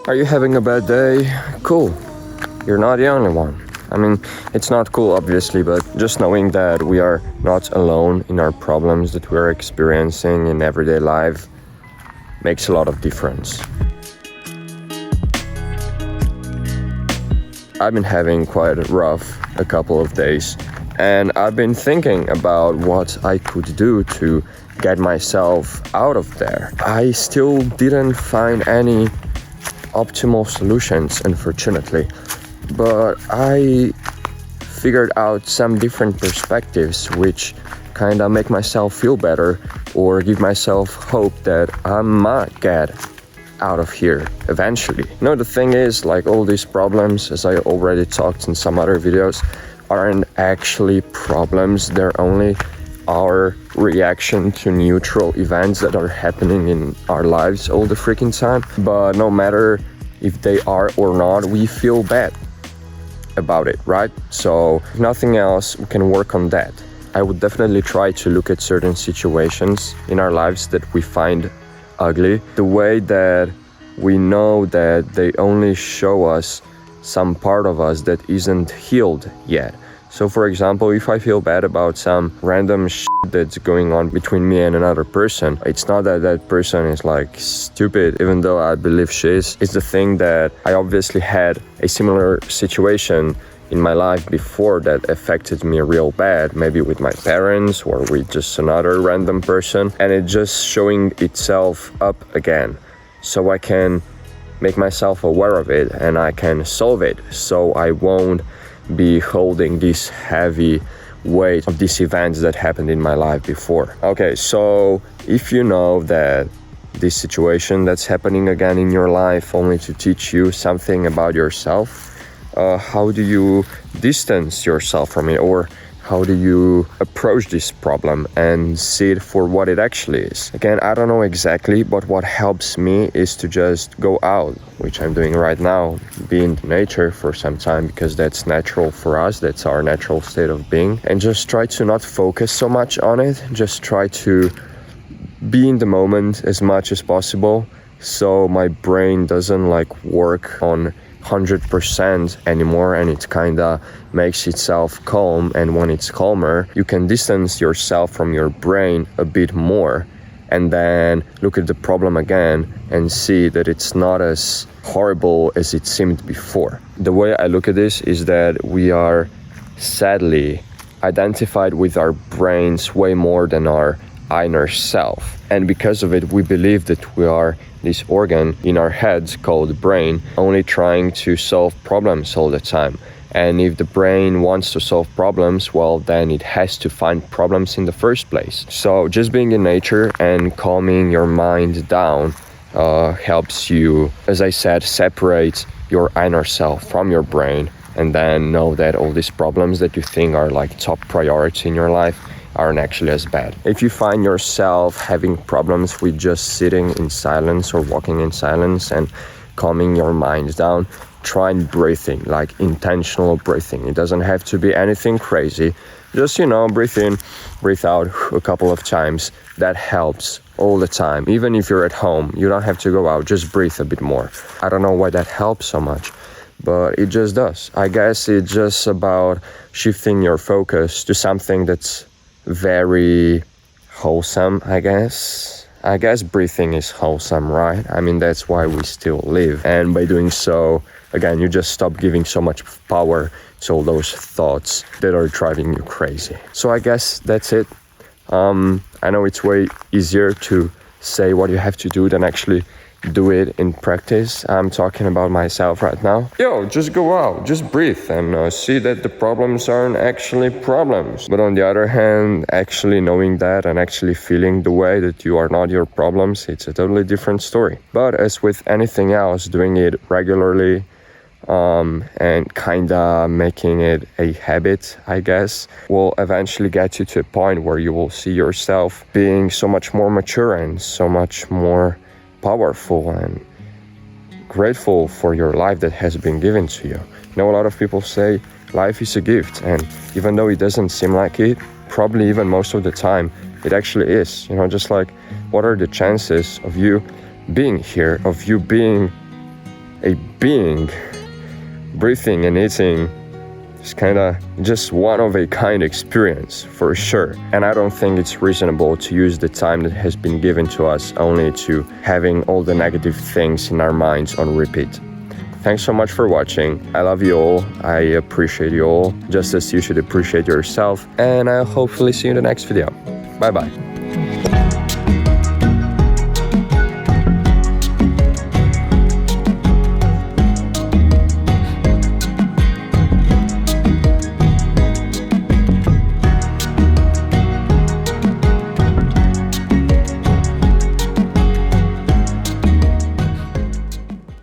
Are you having a bad day? Cool. You're not the only one. I mean, it's not cool obviously, but just knowing that we are not alone in our problems that we're experiencing in everyday life makes a lot of difference. I've been having quite a couple of days, and I've been thinking about what I could do to get myself out of there. I still didn't find any optimal solutions, unfortunately, but I figured out some different perspectives which kind of make myself feel better or give myself hope that I might get out of here eventually. The thing is, like, all these problems, as I already talked in some other videos, aren't actually problems. They're only our reaction to neutral events that are happening in our lives all the freaking time. But no matter if they are or not, we feel bad about it, right? So if nothing else, we can work on that. I would definitely try to look at certain situations in our lives that we find ugly, the way that we know that they only show us some part of us that isn't healed yet. So for example, if I feel bad about some random shit that's going on between me and another person, it's not that that person is like stupid, even though I believe she is. It's the thing that I obviously had a similar situation in my life before that affected me real bad, maybe with my parents or with just another random person, and it just showing itself up again. So I can make myself aware of it and I can solve it, so I won't be holding this heavy weight of these events that happened in my life before. Okay, so if you know that this situation that's happening again in your life only to teach you something about yourself, how do you distance yourself from it, or how do you approach this problem and see it for what it actually is? Again, I don't know exactly, but what helps me is to just go out, which I'm doing right now, be in nature for some time, because that's natural for us, that's our natural state of being, and just try to not focus so much on it, just try to be in the moment as much as possible, so my brain doesn't work on 100% anymore, and it kinda makes itself calm. And when it's calmer, you can distance yourself from your brain a bit more, and then look at the problem again and see that it's not as horrible as it seemed before. The way I look at this is that we are sadly identified with our brains way more than our inner self, and because of it we believe that we are this organ in our heads called brain, only trying to solve problems all the time. And if the brain wants to solve problems, well, then it has to find problems in the first place. So just being in nature and calming your mind down helps you, as I said, separate your inner self from your brain, and then know that all these problems that you think are top priority in your life aren't actually as bad. If you find yourself having problems with just sitting in silence or walking in silence and calming your mind down, try breathing, intentional breathing. It doesn't have to be anything crazy. Just, breathe in, breathe out a couple of times. That helps all the time. Even if you're at home, you don't have to go out, just breathe a bit more. I don't know why that helps so much, but it just does. I guess it's just about shifting your focus to something that's very wholesome, I guess. Breathing is wholesome, right? I mean, that's why we still live. And by doing so, again, you just stop giving so much power to all those thoughts that are driving you crazy. So I guess that's it. I know it's way easier to say what you have to do than actually do it in practice. I'm talking about myself right now. Just go out, just breathe, and see that the problems aren't actually problems. But on the other hand, actually knowing that and actually feeling the way that you are not your problems, it's a totally different story. But as with anything else, doing it regularly and kinda making it a habit, I guess, will eventually get you to a point where you will see yourself being so much more mature and so much more powerful and grateful for your life that has been given to you. A lot of people say life is a gift, and even though it doesn't seem like it, probably even most of the time it actually is. Just what are the chances of you being here, of you being a being breathing and eating is kind of just one of a kind experience for sure. And I don't think it's reasonable to use the time that has been given to us only to having all the negative things in our minds on repeat. Thanks so much for watching. I love you all. I appreciate you all, just as you should appreciate yourself. And I'll hopefully see you in the next video. Bye bye.